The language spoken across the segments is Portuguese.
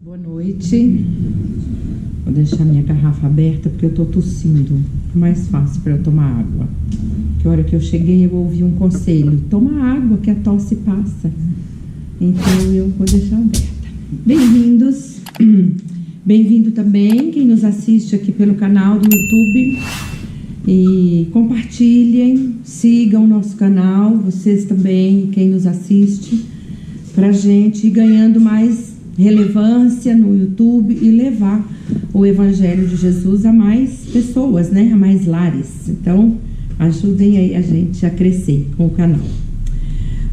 Boa noite. Vou deixar minha garrafa aberta porque eu tô tossindo. É mais fácil para eu tomar água. Que a hora que eu cheguei eu ouvi um conselho: toma água que a tosse passa. Então eu vou deixar aberta. Bem-vindos. Bem-vindo também quem nos assiste aqui pelo canal do YouTube. E compartilhem, sigam o nosso canal, vocês também, quem nos assiste, pra gente ir ganhando mais relevância no YouTube e levar o Evangelho de Jesus a mais pessoas, né? A mais lares. Então, ajudem aí a gente a crescer com o canal.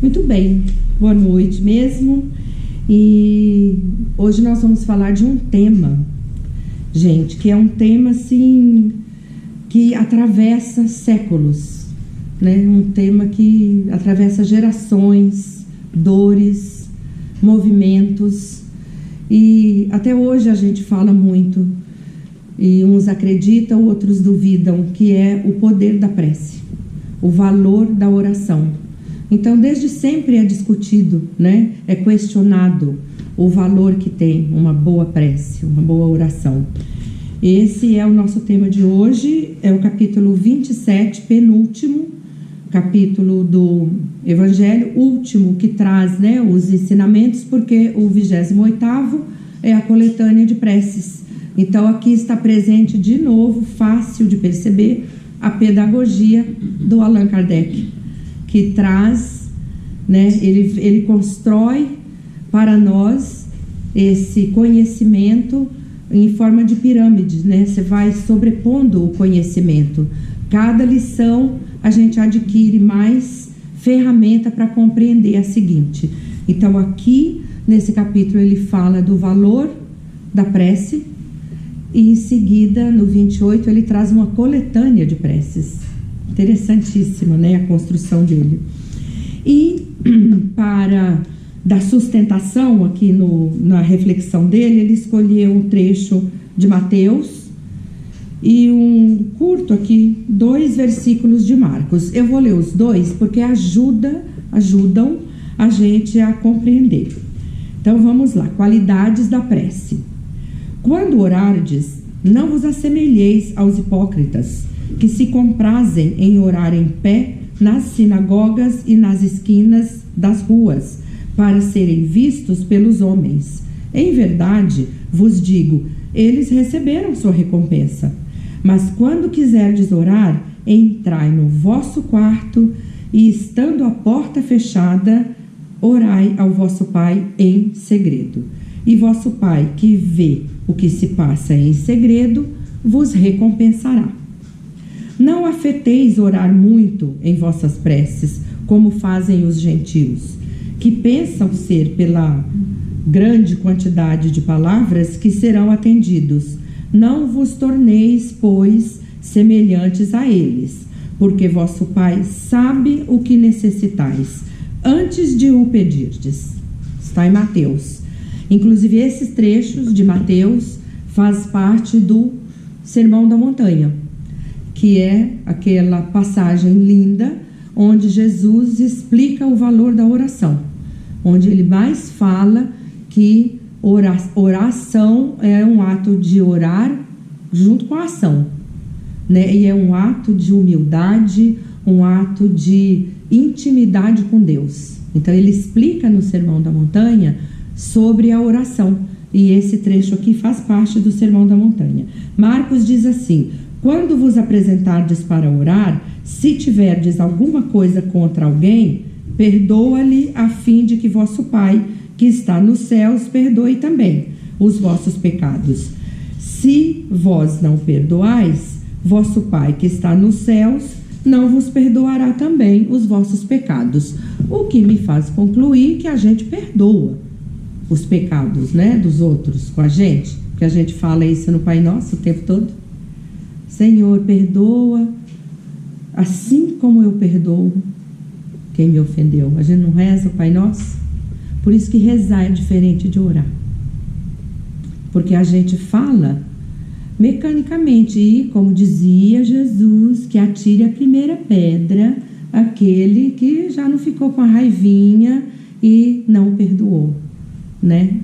Muito bem, boa noite mesmo. E hoje nós vamos falar de um tema, gente, que é um tema assim que atravessa séculos, né? Um tema que atravessa gerações, dores, movimentos. E até hoje a gente fala muito, e uns acreditam, outros duvidam, que é o poder da prece, o valor da oração. Então, desde sempre é discutido, né? É questionado o valor que tem uma boa prece, uma boa oração. Esse é o nosso tema de hoje, é o capítulo 27, penúltimo capítulo do Evangelho, último que traz, né, os ensinamentos, porque o 28º é a coletânea de preces. Então aqui está presente de novo, fácil de perceber, a pedagogia do Allan Kardec, que traz, né, ele constrói para nós esse conhecimento em forma de pirâmide, né? Você vai sobrepondo o conhecimento. Cada lição a gente adquire mais ferramenta para compreender a seguinte. Então aqui nesse capítulo ele fala do valor da prece e em seguida no 28 ele traz uma coletânea de preces. Interessantíssimo, né, a construção dele. E para dar sustentação aqui na reflexão dele, ele escolheu um trecho de Mateus e um curto aqui, 2 versículos de Marcos. Eu vou ler os dois porque ajudam a gente a compreender. Então vamos lá, qualidades da prece. Quando orardes, não vos assemelheis aos hipócritas, que se comprazem em orar em pé nas sinagogas e nas esquinas das ruas, para serem vistos pelos homens. Em verdade, vos digo, eles receberam sua recompensa. Mas quando quiserdes orar, entrai no vosso quarto e, estando a porta fechada, orai ao vosso Pai em segredo. E vosso Pai, que vê o que se passa em segredo, vos recompensará. Não afeteis orar muito em vossas preces, como fazem os gentios, que pensam ser pela grande quantidade de palavras que serão atendidos. Não vos torneis, pois, semelhantes a eles, porque vosso Pai sabe o que necessitais, antes de o pedirdes. Está em Mateus. Inclusive, esses trechos de Mateus faz parte do Sermão da Montanha, que é aquela passagem linda onde Jesus explica o valor da oração, onde ele mais fala que oração é um ato de orar junto com a ação, né? E é um ato de humildade, um ato de intimidade com Deus. Então ele explica no Sermão da Montanha sobre a oração, e esse trecho aqui faz parte do Sermão da Montanha. Marcos diz assim: quando vos apresentardes para orar, se tiverdes alguma coisa contra alguém, perdoa-lhe, a fim de que vosso Pai, que está nos céus, perdoe também os vossos pecados. Se vós não perdoais, vosso Pai, que está nos céus, não vos perdoará também os vossos pecados. O que me faz concluir que a gente perdoa os pecados, né, dos outros com a gente, que a gente fala isso no Pai Nosso o tempo todo. Senhor, perdoa assim como eu perdoo quem me ofendeu. A gente não reza o Pai Nosso? Por isso que rezar é diferente de orar. Porque a gente fala mecanicamente, e como dizia Jesus, que atire a primeira pedra aquele que já não ficou com a raivinha e não perdoou, né?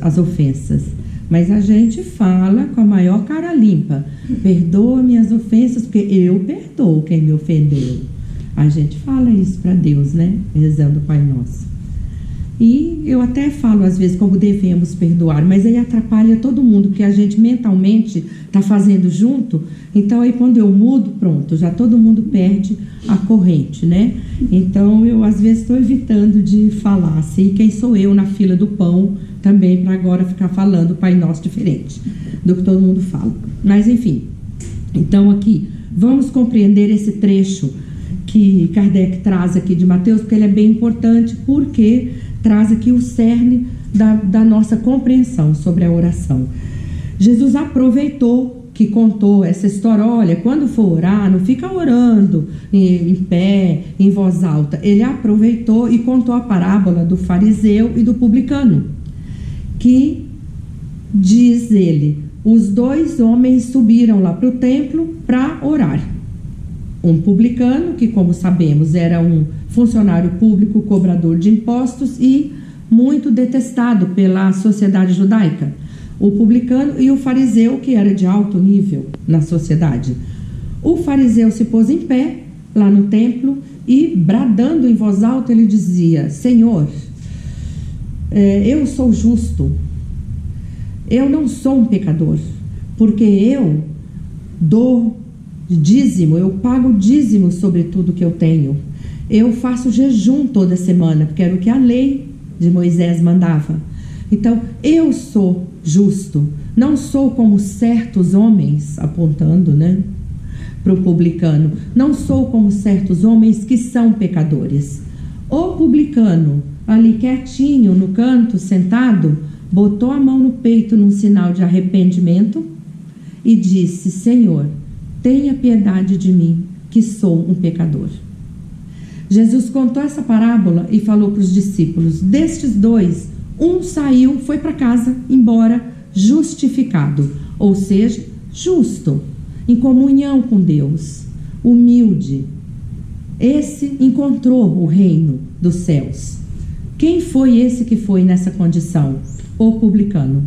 as ofensas. Mas a gente fala com a maior cara limpa: perdoa minhas ofensas, porque eu perdoo quem me ofendeu. A gente fala isso para Deus, né? Rezando o Pai Nosso. E eu até falo às vezes como devemos perdoar, mas aí atrapalha todo mundo, porque a gente mentalmente está fazendo junto. Então aí quando eu mudo, pronto, já todo mundo perde a corrente, né? Então eu às vezes estou evitando de falar assim, quem sou eu na fila do pão também, para agora ficar falando Pai Nosso diferente do que todo mundo fala. Mas enfim, então aqui vamos compreender esse trecho que Kardec traz aqui de Mateus, porque ele é bem importante, porque traz aqui o cerne da nossa compreensão sobre a oração. Jesus aproveitou que contou essa história: olha, quando for orar, não fica orando em pé, em voz alta. Ele aproveitou e contou a parábola do fariseu e do publicano, que diz ele: os dois homens subiram lá para o templo para orar. Um publicano, que como sabemos era um funcionário público, cobrador de impostos e muito detestado pela sociedade judaica. O publicano e o fariseu, que era de alto nível na sociedade. O fariseu se pôs em pé lá no templo e, bradando em voz alta, ele dizia: Senhor, eu sou justo, eu não sou um pecador, porque eu dou dízimo, eu pago dízimo sobre tudo que eu tenho. Eu faço jejum toda semana, porque era o que a lei de Moisés mandava. Então, eu sou justo, não sou como certos homens, apontando, né, para o publicano, não sou como certos homens que são pecadores. O publicano, ali quietinho no canto, sentado, botou a mão no peito num sinal de arrependimento e disse: Senhor, tenha piedade de mim, que sou um pecador. Jesus contou essa parábola e falou para os discípulos: destes dois, um saiu, foi para casa, embora justificado, ou seja, justo, em comunhão com Deus, humilde. Esse encontrou o reino dos céus. Quem foi esse que foi nessa condição? O publicano,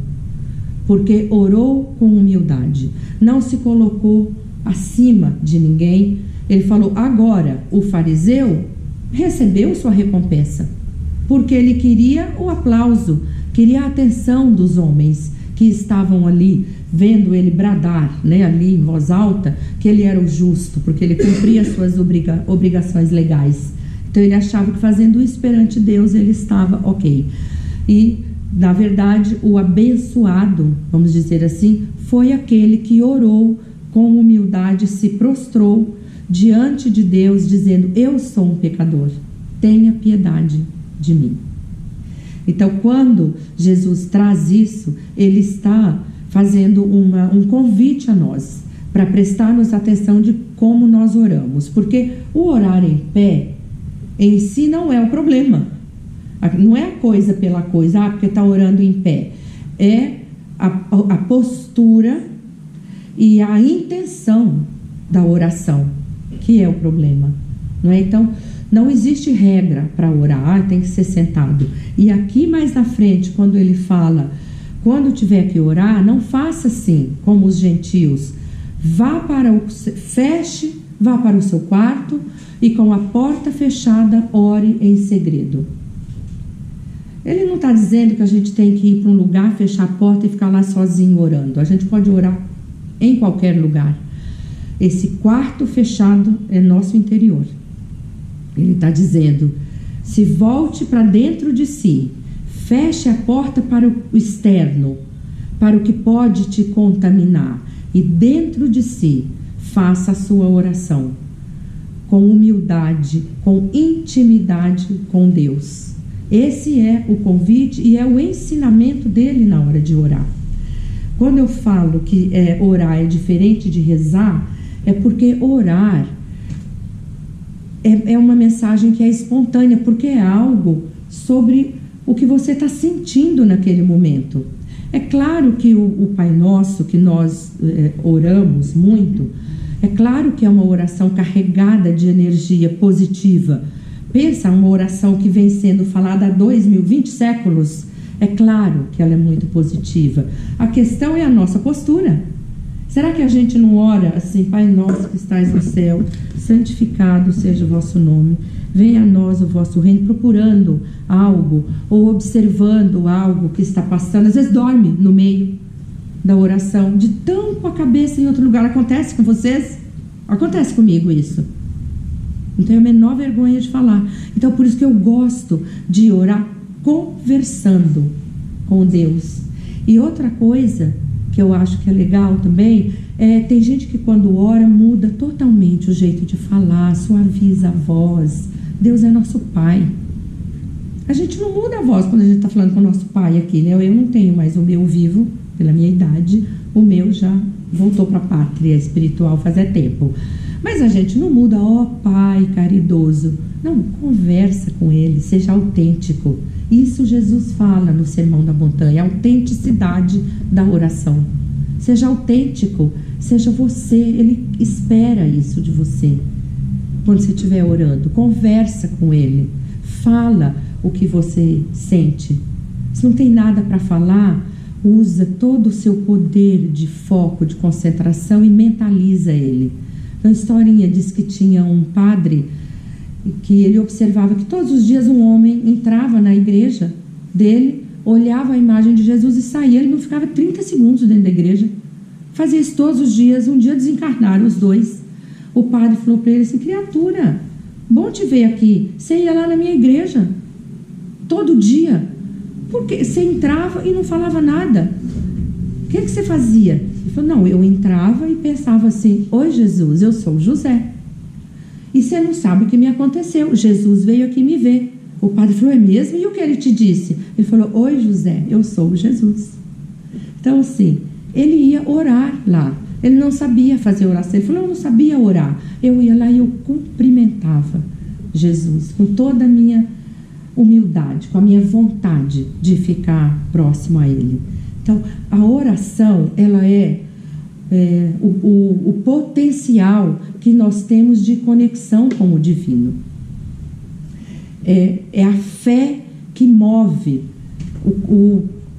porque orou com humildade, não se colocou acima de ninguém. Ele falou: agora o fariseu recebeu sua recompensa, porque ele queria o aplauso, queria a atenção dos homens que estavam ali, vendo ele bradar, né, ali em voz alta, que ele era o justo, porque ele cumpria suas obrigações legais. Então ele achava que fazendo isso perante Deus ele estava ok. E, na verdade, o abençoado, vamos dizer assim, foi aquele que orou com humildade, se prostrou diante de Deus, dizendo: eu sou um pecador, tenha piedade de mim. Então, quando Jesus traz isso, ele está fazendo um convite a nós, para prestarmos atenção de como nós oramos, porque o orar em pé, em si, não é o problema, não é a coisa pela coisa, porque está orando em pé, é a postura e a intenção da oração, que é o problema, não é? Então, não existe regra para orar, tem que ser sentado. E aqui mais na frente, quando ele fala, quando tiver que orar, não faça assim, como os gentios. Feche, vá para o seu quarto e com a porta fechada, ore em segredo. Ele não está dizendo que a gente tem que ir para um lugar, fechar a porta e ficar lá sozinho orando. A gente pode orar em qualquer lugar. Esse quarto fechado é nosso interior. Ele está dizendo: se volte para dentro de si, feche a porta para o externo, para o que pode te contaminar, e dentro de si faça a sua oração com humildade, com intimidade com Deus. Esse é o convite e é o ensinamento dele na hora de orar. Quando eu falo que orar é diferente de rezar, é porque orar é uma mensagem que é espontânea, porque é algo sobre o que você está sentindo naquele momento. É claro que o Pai Nosso, que nós oramos muito, é claro que é uma oração carregada de energia positiva. Pensa, uma oração que vem sendo falada há 2020 séculos. É claro que ela é muito positiva. A questão é a nossa postura. Será que a gente não ora assim: Pai nosso que estais no céu, santificado seja o vosso nome, venha a nós o vosso reino, procurando algo ou observando algo que está passando? Às vezes dorme no meio da oração, de tão com a cabeça em outro lugar. Acontece com vocês? Acontece comigo isso. Não tenho a menor vergonha de falar. Então, por isso que eu gosto de orar conversando com Deus. E outra coisa que eu acho que é legal também, tem gente que quando ora muda totalmente o jeito de falar, suaviza a voz. Deus é nosso Pai. A gente não muda a voz quando a gente está falando com o nosso Pai aqui, né? Eu não tenho mais o meu vivo, pela minha idade, o meu já voltou para a pátria espiritual faz tempo. Mas a gente não muda, ó Pai caridoso. Não, conversa com Ele, seja autêntico. Isso Jesus fala no Sermão da Montanha, a autenticidade da oração. Seja autêntico, seja você. Ele espera isso de você. Quando você estiver orando, conversa com Ele. Fala o que você sente. Se não tem nada para falar, usa todo o seu poder de foco, de concentração e mentaliza Ele. A historinha diz que tinha um padre que ele observava que todos os dias um homem entrava na igreja dele, olhava a imagem de Jesus e saía. Ele não ficava 30 segundos dentro da igreja. Fazia isso todos os dias. Um dia desencarnaram os dois. O padre falou para ele assim: criatura, bom te ver aqui. Você ia lá na minha igreja todo dia. Porque você entrava e não falava nada. O que você fazia? Ele falou: não, eu entrava e pensava assim: oi Jesus, eu sou José. E você não sabe o que me aconteceu. Jesus veio aqui me ver. O padre falou: é mesmo? E o que ele te disse? Ele falou: oi José, eu sou Jesus. Então assim, ele ia orar lá. Ele não sabia fazer oração. Ele falou: eu não sabia orar. Eu ia lá e eu cumprimentava Jesus com toda a minha humildade, com a minha vontade de ficar próximo a Ele. Então, a oração, ela é o potencial que nós temos de conexão com o divino. É a fé que move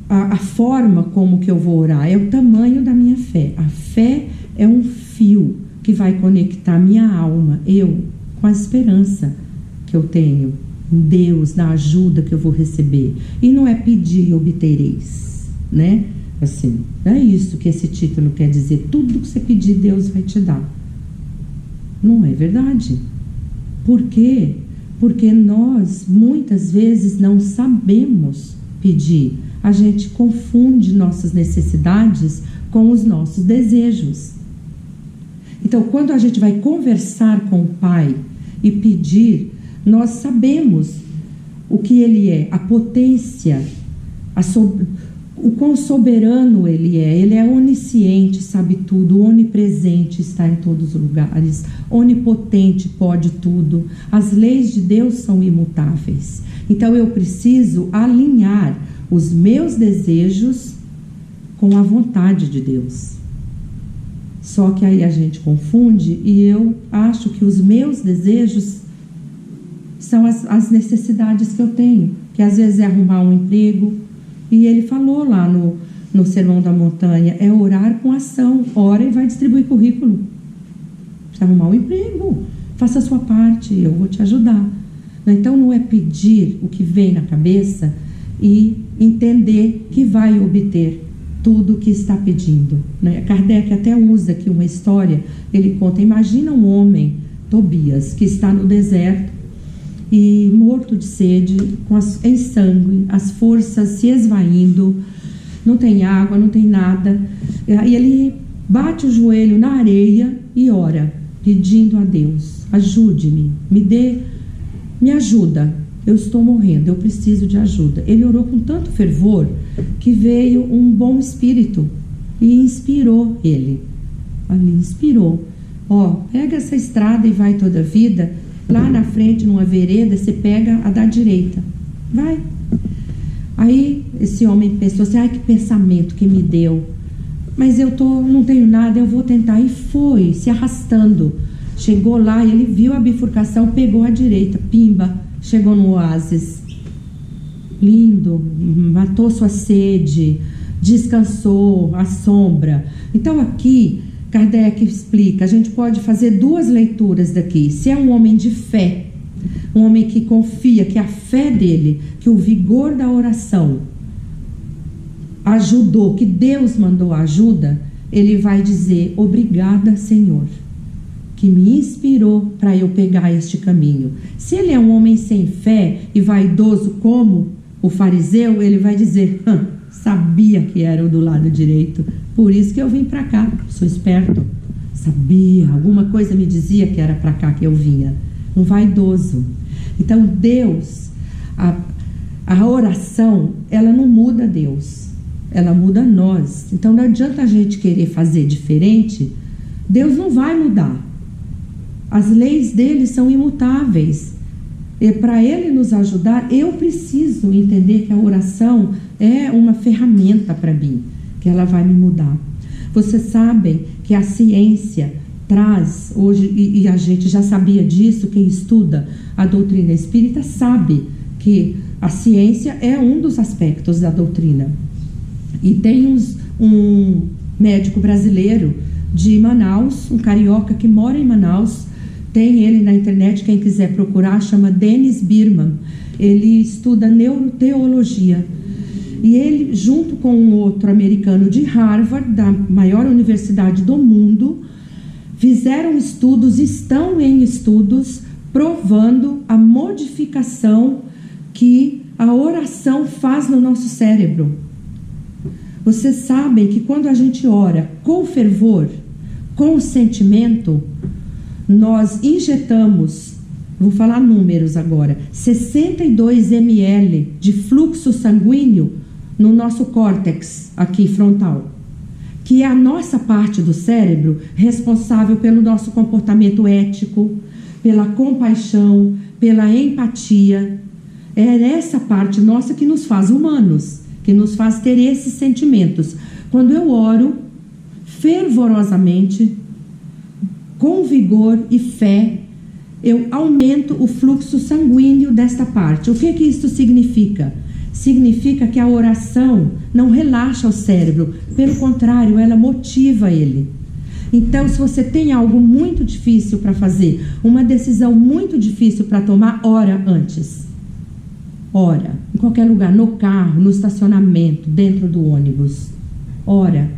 a forma como que eu vou orar, é o tamanho da minha fé. A fé é um fio que vai conectar minha alma, eu, com a esperança que eu tenho em Deus, na ajuda que eu vou receber. E não é pedir e obtereis, né? Assim, não é isso que esse título quer dizer. Tudo que você pedir, Deus vai te dar. Não é verdade. Por quê? Porque nós, muitas vezes, não sabemos pedir. A gente confunde nossas necessidades com os nossos desejos. Então, quando a gente vai conversar com o Pai e pedir, nós sabemos o que Ele é, a potência, o quão soberano Ele é onisciente, sabe tudo, onipresente, está em todos os lugares, onipotente, pode tudo. As leis de Deus são imutáveis. Então eu preciso alinhar os meus desejos com a vontade de Deus. Só que aí a gente confunde e eu acho que os meus desejos são as necessidades que eu tenho, que às vezes é arrumar um emprego. E ele falou lá no Sermão da Montanha, é orar com ação. Ora e vai distribuir currículo. Precisa arrumar um emprego. Faça a sua parte, eu vou te ajudar. Então não é pedir o que vem na cabeça e entender que vai obter tudo o que está pedindo. Kardec até usa aqui uma história. Ele conta, imagina um homem, Tobias, que está no deserto e morto de sede, em sangue, as forças se esvaindo, não tem água, não tem nada. E ele bate o joelho na areia e ora, pedindo a Deus: ajude-me, me ajuda, eu estou morrendo, eu preciso de ajuda. Ele orou com tanto fervor que veio um bom espírito e inspirou ele. Ali, inspirou. Pega essa estrada e vai toda a vida. Lá na frente, numa vereda, você pega a da direita. Vai. Aí, esse homem pensou assim: ai, que pensamento que me deu. Mas não tenho nada, eu vou tentar. E foi, se arrastando. Chegou lá e ele viu a bifurcação, pegou a direita. Pimba, chegou no oásis. lindo, matou sua sede, descansou à sombra. Então aqui Kardec explica, a gente pode fazer duas leituras daqui. Se é um homem de fé, um homem que confia, que a fé dele, que o vigor da oração ajudou, que Deus mandou ajuda, ele vai dizer: obrigada, Senhor, que me inspirou para eu pegar este caminho. Se ele é um homem sem fé e vaidoso como o fariseu, ele vai dizer: sabia que era o do lado direito, por isso que eu vim para cá, sou esperto, sabia, alguma coisa me dizia que era para cá que eu vinha. Um vaidoso. Então Deus, a oração, ela não muda Deus, ela muda nós. Então não adianta a gente querer fazer diferente, Deus não vai mudar. As leis dele são imutáveis. E para ele nos ajudar, eu preciso entender que a oração é uma ferramenta para mim, que ela vai me mudar. Vocês sabem que a ciência traz hoje, e a gente já sabia disso, quem estuda a doutrina espírita sabe que a ciência é um dos aspectos da doutrina. E tem um médico brasileiro de Manaus, um carioca que mora em Manaus, tem ele na internet, quem quiser procurar, chama Dennis Birman. Ele estuda neuroteologia. E ele, junto com um outro americano de Harvard, da maior universidade do mundo, fizeram estudos, estão em estudos, provando a modificação que a oração faz no nosso cérebro. Vocês sabem que quando a gente ora com fervor, com sentimento, nós injetamos, vou falar números agora, 62 ml de fluxo sanguíneo no nosso córtex aqui frontal, que é a nossa parte do cérebro responsável pelo nosso comportamento ético, pela compaixão, pela empatia. É essa parte nossa que nos faz humanos, que nos faz ter esses sentimentos. Quando eu oro fervorosamente, com vigor e fé, eu aumento o fluxo sanguíneo desta parte. O que isso significa? Significa que a oração não relaxa o cérebro, pelo contrário, ela motiva ele. Então, se você tem algo muito difícil para fazer, uma decisão muito difícil para tomar, ora antes. Ora, em qualquer lugar, no carro, no estacionamento, dentro do ônibus. Ora,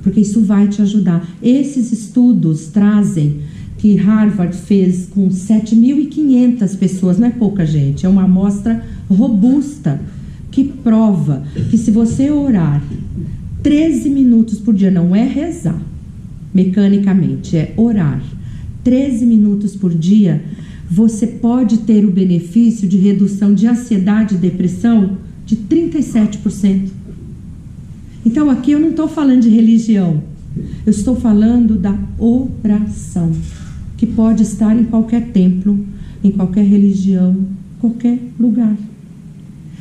porque isso vai te ajudar. Esses estudos trazem que Harvard fez com 7.500 pessoas, não é pouca gente, é uma amostra robusta, que prova que se você orar 13 minutos por dia, não é rezar mecanicamente, é orar 13 minutos por dia, você pode ter o benefício de redução de ansiedade e depressão de 37%. Então aqui eu não estou falando de religião, eu estou falando da oração, que pode estar em qualquer templo, em qualquer religião, qualquer lugar.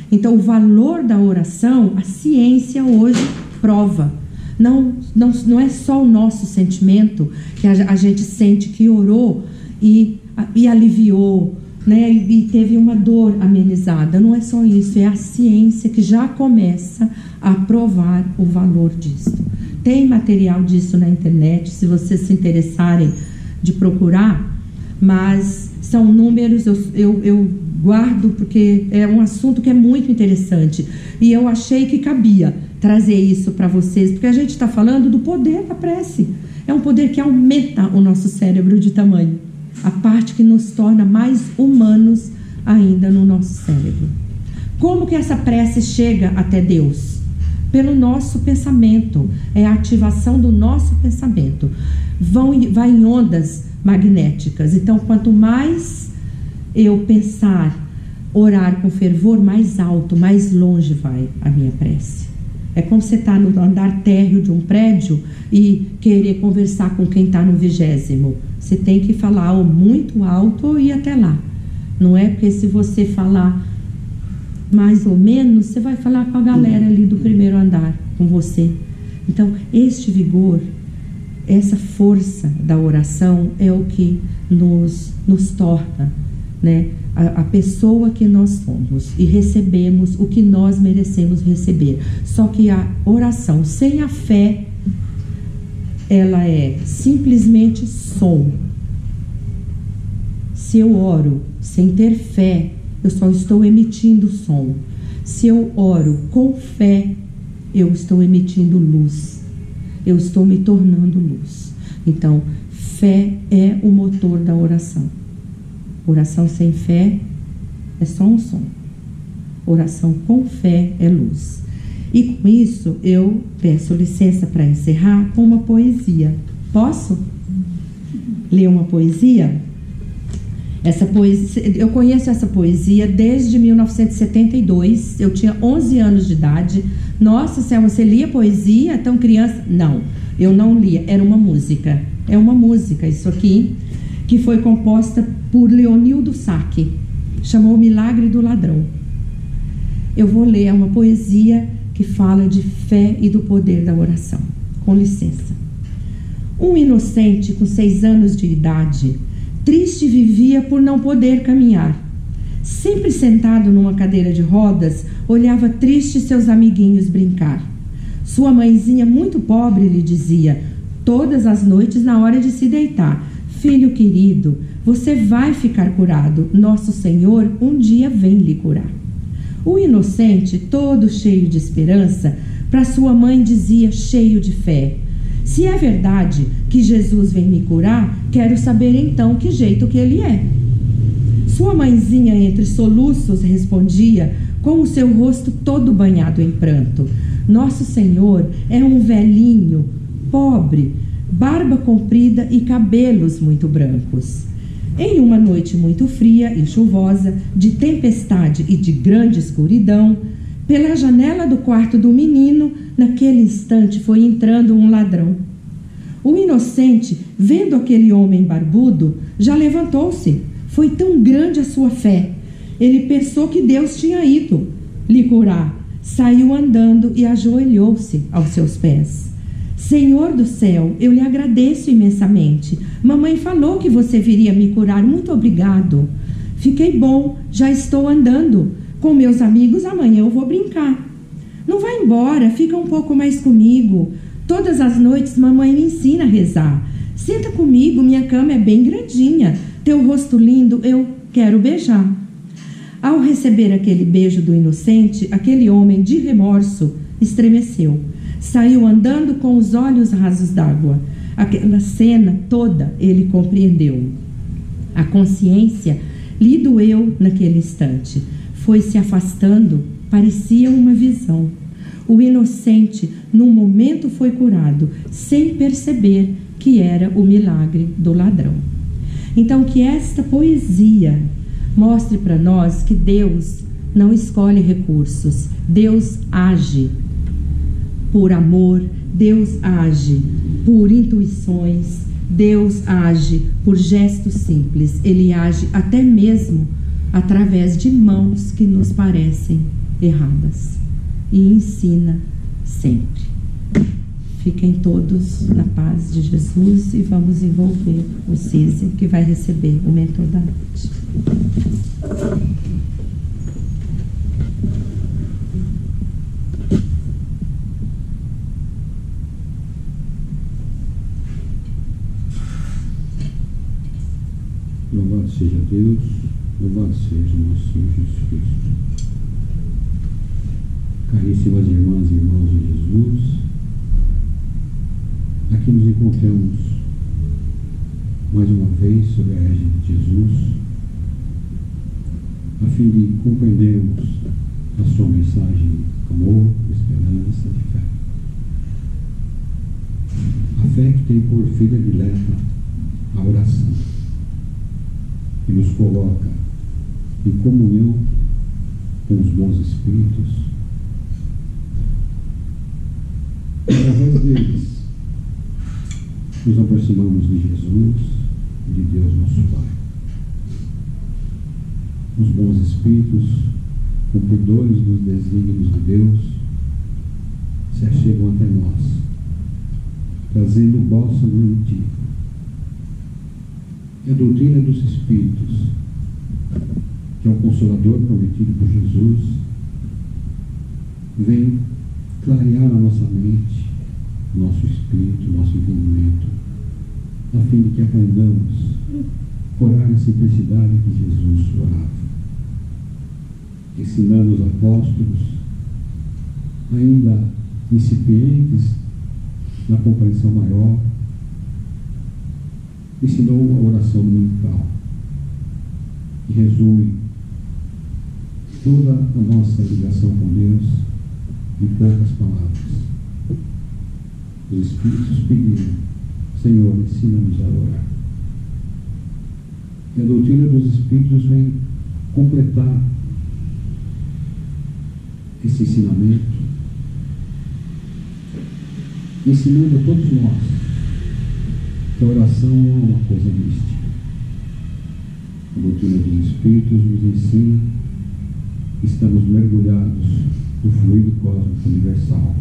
Então o valor da oração, a ciência hoje prova. Não é só o nosso sentimento, que a gente sente que orou e aliviou, né, e teve uma dor amenizada. Não é só isso, é a ciência que já começa a provar o valor disso. Tem material disso na internet, se vocês se interessarem de procurar, mas são números, eu guardo porque é um assunto que é muito interessante e eu achei que cabia trazer isso para vocês, porque a gente está falando do poder da prece. É um poder que aumenta o nosso cérebro de tamanho, a parte que nos torna mais humanos ainda no nosso cérebro. Como que essa prece chega até Deus? Pelo nosso pensamento, é a ativação do nosso pensamento. Vai em ondas magnéticas. Então, quanto mais eu pensar, orar com fervor, mais alto, mais longe vai a minha prece. É como você estar no andar térreo de um prédio e querer conversar com quem está no 20º. Você tem que falar ou muito alto ou ir até lá. Não é porque se você falar mais ou menos, você vai falar com a galera ali do primeiro andar, com você. Então, este vigor, essa força da oração é o que nos torna né, a pessoa que nós somos e recebemos o que nós merecemos receber. Só que a oração sem a fé, ela é simplesmente som. Se eu oro sem ter fé, eu só estou emitindo som. Se eu oro com fé, eu estou emitindo luz. Eu estou me tornando luz. Então, fé é o motor da oração. Oração sem fé é só um som. Oração com fé é luz. E com isso, eu peço licença para encerrar com uma poesia. Posso ler uma poesia? Essa poesia, eu conheço essa poesia desde 1972. Eu tinha 11 anos de idade. Nossa, Selma, você lia poesia tão criança? Não, eu não lia. Era uma música. É uma música, isso aqui, que foi composta por Leonildo Sacchi. Chamou O Milagre do Ladrão. Eu vou ler uma poesia que fala de fé e do poder da oração. Com licença. Um inocente com 6 anos de idade, triste vivia por não poder caminhar. Sempre sentado numa cadeira de rodas, olhava triste seus amiguinhos brincar. Sua mãezinha, muito pobre, lhe dizia, todas as noites na hora de se deitar: filho querido, você vai ficar curado. Nosso Senhor um dia vem lhe curar. O inocente, todo cheio de esperança, para sua mãe dizia, cheio de fé: se é verdade que Jesus vem me curar, quero saber então que jeito que ele é. Sua mãezinha, entre soluços, respondia, com o seu rosto todo banhado em pranto: Nosso Senhor é um velhinho, pobre, barba comprida e cabelos muito brancos. Em uma noite muito fria e chuvosa, de tempestade e de grande escuridão, pela janela do quarto do menino, naquele instante foi entrando um ladrão. O inocente, vendo aquele homem barbudo, já levantou-se. Foi tão grande a sua fé. Ele pensou que Deus tinha ido lhe curar. Saiu andando e ajoelhou-se aos seus pés. Senhor do céu, eu lhe agradeço imensamente. Mamãe falou que você viria me curar. Muito obrigado. Fiquei bom, já estou andando. Com meus amigos, amanhã eu vou brincar. Não vá embora, fica um pouco mais comigo. Todas as noites mamãe me ensina a rezar. Senta comigo, minha cama é bem grandinha. Teu rosto lindo, eu quero beijar. Ao receber aquele beijo do inocente, aquele homem de remorso estremeceu. Saiu andando com os olhos rasos d'água. Aquela cena toda ele compreendeu. A consciência lhe doeu naquele instante. Foi se afastando, parecia uma visão. O inocente, num momento, foi curado, sem perceber que era o milagre do ladrão. Então, que esta poesia mostre para nós que Deus não escolhe recursos. Deus age por amor, Deus age por intuições, Deus age por gestos simples. Ele age até mesmo através de mãos que nos parecem erradas. E ensina sempre. Fiquem todos na paz de Jesus e vamos envolver o Cise, que vai receber o mentor da noite. Louvado seja Deus, louvado seja nosso Senhor Jesus Cristo. Caríssimas irmãs e irmãos de Jesus, aqui nos encontramos mais uma vez sob a égide de Jesus, a fim de compreendermos a sua mensagem de amor, de esperança, de fé. A fé que tem por filha dileta a oração, que nos coloca em comunhão com os bons espíritos. Através deles, nos aproximamos de Jesus, de Deus nosso Pai. Os bons espíritos, cumpridores dos desígnios de Deus, se achegam até nós, trazendo o bálsamo antigo. A doutrina dos espíritos que é o Consolador prometido por Jesus, vem clarear a nossa mente, nosso espírito, nosso entendimento, a fim de que aprendamos a orar na simplicidade que Jesus orava, ensinando os apóstolos, ainda incipientes na compreensão maior, ensinou a oração dominical, que resume toda a nossa ligação com Deus em poucas palavras. Os Espíritos pediram: Senhor, ensina-nos a orar. E a doutrina dos Espíritos vem completar esse ensinamento, ensinando a todos nós que a oração não é uma coisa mística. A doutrina dos Espíritos nos ensina que estamos mergulhados no fluido cósmico universal,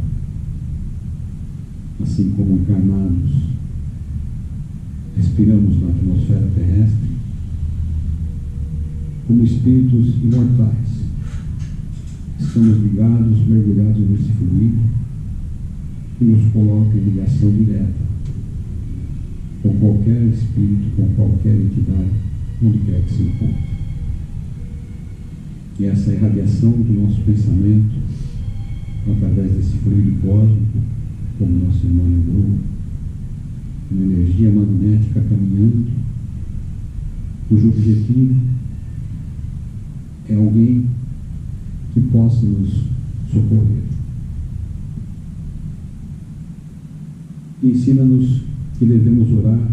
assim como encarnados, respiramos na atmosfera terrestre, como espíritos imortais, estamos ligados, mergulhados nesse fluido que nos coloca em ligação direta com qualquer espírito, com qualquer entidade, onde quer que se encontre. E essa irradiação do nosso pensamento, através desse fluido cósmico, como nosso irmão lembrou, uma energia magnética caminhando, cujo objetivo é alguém que possa nos socorrer. E ensina-nos que devemos orar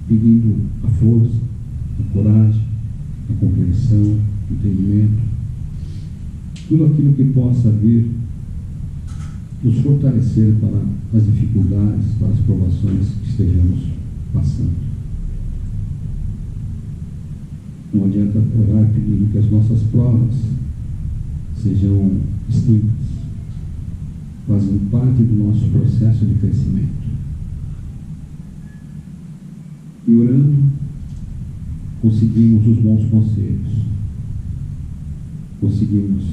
pedindo a força, a coragem, a compreensão, o entendimento, tudo aquilo que possa vir nos fortalecer para as dificuldades, para as provações que estejamos passando. Não adianta orar pedindo que as nossas provas sejam extintas, fazem parte do nosso processo de crescimento. E orando, conseguimos os bons conselhos, conseguimos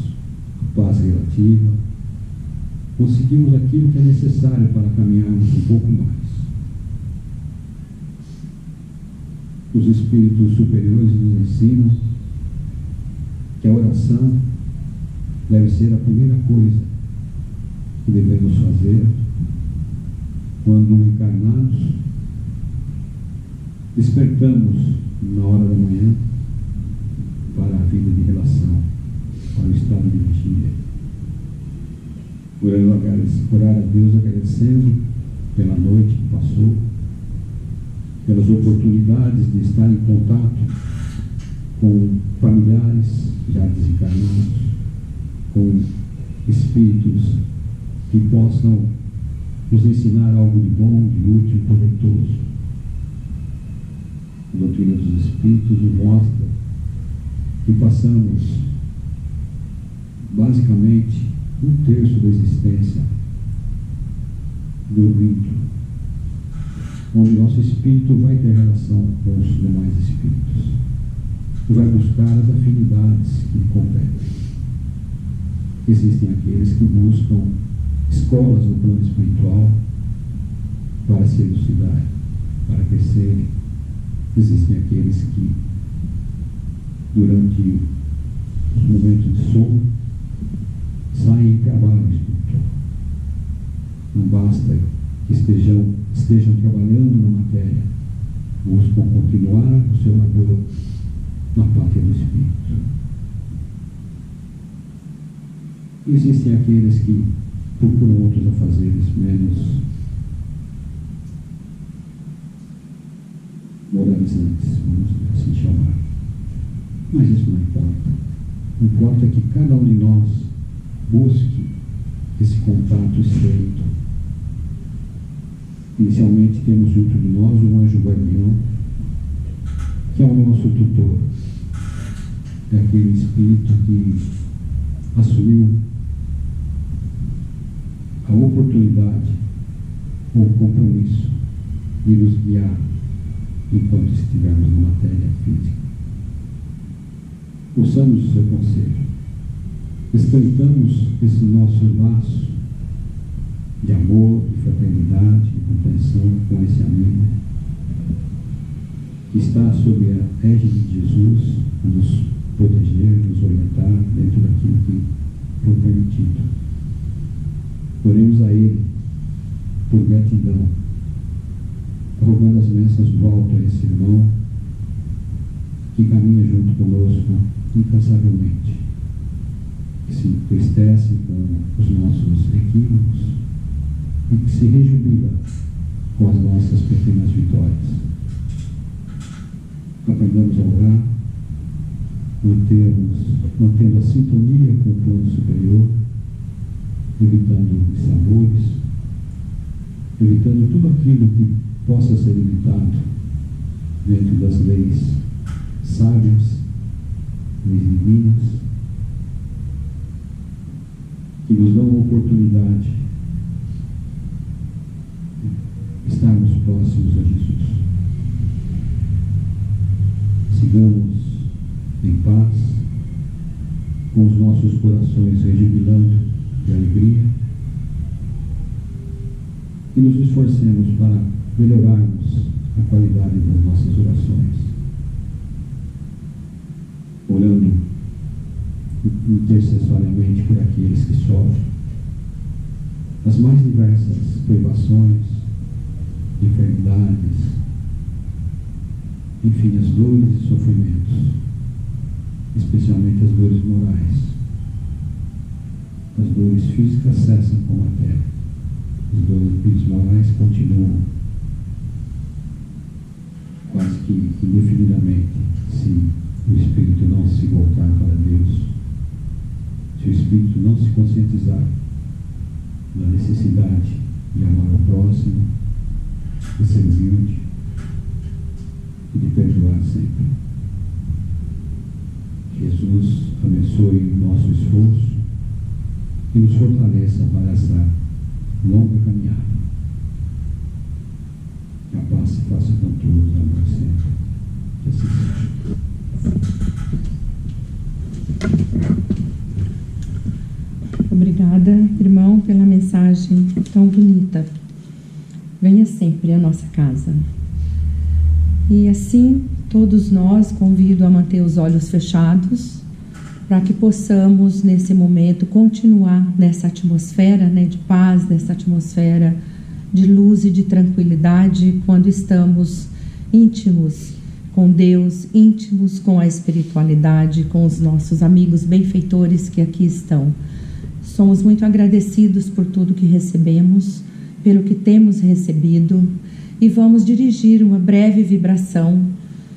a paz relativa, conseguimos aquilo que é necessário para caminharmos um pouco mais. Os espíritos superiores nos ensinam que a oração deve ser a primeira coisa que devemos fazer quando encarnados despertamos na hora da manhã para a vida de relação, para o estado de vigília. Orar a Deus agradecendo pela noite que passou, pelas oportunidades de estar em contato com familiares já desencarnados, com espíritos que possam nos ensinar algo de bom, de útil e proveitoso. A doutrina dos Espíritos nos mostra que passamos basicamente 1/3 da existência dormindo, onde nosso espírito vai ter relação com os demais espíritos e vai buscar as afinidades que lhe competem. Existem aqueles que buscam escolas no plano espiritual para se elucidarem, para crescerem. Existem aqueles que, durante os momentos de sono, saem em trabalho espiritual. Não basta que estejam trabalhando na matéria, buscam continuar o seu labor na pátria do Espírito. Existem aqueles que procuram outros afazeres menos moralizantes, vamos assim chamar. Mas isso não importa. O que importa é que cada um de nós busque esse contato estreito. Inicialmente temos junto de nós um anjo guardião, que é o nosso tutor. É aquele espírito que assumiu a oportunidade ou o compromisso de nos guiar enquanto estivermos na matéria física. ouçamos o seu conselho, estreitamos esse nosso laço de amor, de fraternidade, de compreensão com esse amigo que está sob a égide de Jesus a nos proteger, nos orientar dentro daquilo que foi permitido. Oremos a Ele por gratidão, rogando as bênçãos de volta a esse irmão que caminha junto conosco incansavelmente, que se entristece com os nossos equívocos e que se rejubila com as nossas pequenas vitórias. Aprendamos a orar, mantendo a sintonia com o plano superior, evitando dissabores, evitando tudo aquilo que possa ser evitado dentro das leis sábias, leis divinas, que nos dão a oportunidade de estarmos próximos a Jesus. Sigamos em paz, com os nossos corações rejubilando de alegria, e nos esforcemos para melhorarmos a qualidade das nossas orações, orando intercessoriamente por aqueles que sofrem as mais diversas privações, enfermidades, enfim, as dores e sofrimentos, especialmente as dores morais. As dores físicas cessam com a terra, as dores morais continuam quase que indefinidamente, se o espírito não se voltar para Deus, se o espírito não se conscientizar da necessidade de amar o próximo, de ser humilde e de perdoar sempre. Jesus abençoe o nosso esforço e nos fortaleça para essa longa caminhada. Que a paz se faça com todos, agora e sempre. Que assim seja. Obrigada, irmão, pela mensagem tão bonita. Venha sempre à nossa casa. E assim, todos nós convido a manter os olhos fechados, para que possamos, nesse momento, continuar nessa atmosfera, né, de paz, nessa atmosfera de luz e de tranquilidade, quando estamos íntimos com Deus, íntimos com a espiritualidade, com os nossos amigos benfeitores que aqui estão. Somos muito agradecidos por tudo que recebemos, pelo que temos recebido, e vamos dirigir uma breve vibração,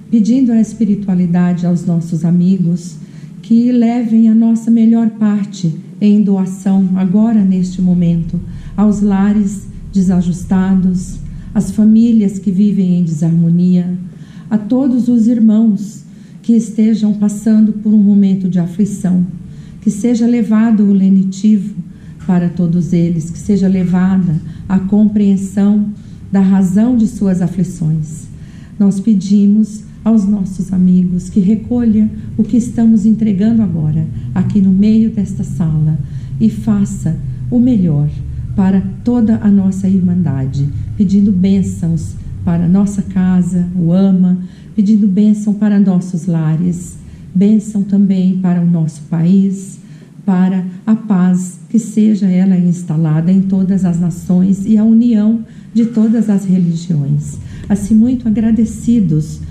pedindo à espiritualidade, aos nossos amigos, que levem a nossa melhor parte em doação, agora neste momento, aos lares desajustados, às famílias que vivem em desarmonia, a todos os irmãos que estejam passando por um momento de aflição, que seja levado o lenitivo para todos eles, que seja levada a compreensão da razão de suas aflições. Nós pedimos aos nossos amigos que recolha o que estamos entregando agora, aqui no meio desta sala, e faça o melhor para toda a nossa irmandade, pedindo bênçãos para nossa casa, o AMA, pedindo bênção para nossos lares, bênção também para o nosso país, para a paz, que seja ela instalada em todas as nações e a união de todas as religiões. Assim, muito agradecidos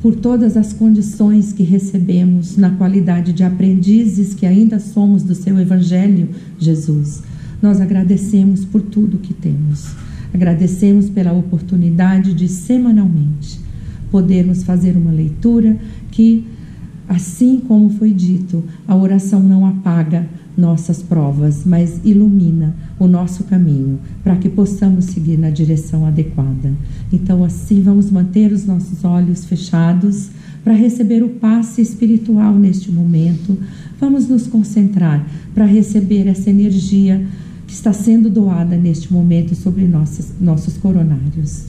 por todas as condições que recebemos na qualidade de aprendizes que ainda somos do seu Evangelho, Jesus. Nós agradecemos por tudo que temos. Agradecemos pela oportunidade de, semanalmente, podermos fazer uma leitura que, assim como foi dito, a oração não apaga nossas provas, mas ilumina o nosso caminho para que possamos seguir na direção adequada. Então, assim, vamos manter os nossos olhos fechados para receber o passe espiritual neste momento. Vamos nos concentrar para receber essa energia que está sendo doada neste momento sobre nossos coronários.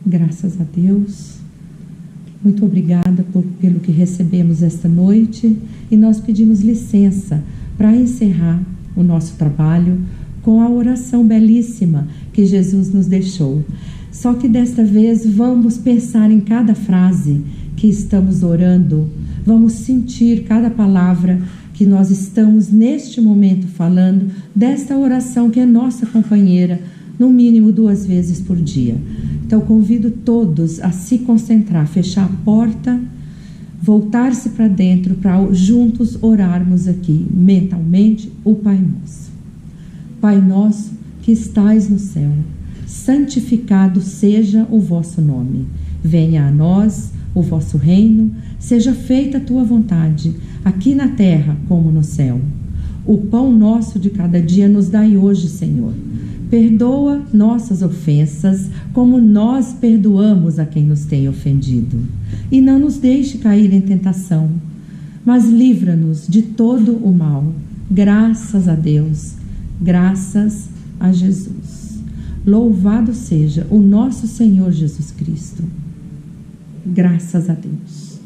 Graças a Deus. Muito obrigada pelo que recebemos esta noite, e nós pedimos licença para encerrar o nosso trabalho com a oração belíssima que Jesus nos deixou. Só que desta vez vamos pensar em cada frase que estamos orando, vamos sentir cada palavra que nós estamos neste momento falando desta oração que é nossa companheira, no mínimo 2 vezes por dia. Então convido todos a se concentrar, fechar a porta, voltar-se para dentro para juntos orarmos aqui mentalmente o Pai Nosso. Pai nosso que estais no céu, santificado seja o vosso nome. Venha a nós o vosso reino, seja feita a tua vontade, aqui na terra como no céu. O pão nosso de cada dia nos dai hoje, Senhor. Perdoa nossas ofensas, como nós perdoamos a quem nos tem ofendido. E não nos deixe cair em tentação, mas livra-nos de todo o mal. Graças a Deus, graças a Jesus. Louvado seja o nosso Senhor Jesus Cristo. Graças a Deus.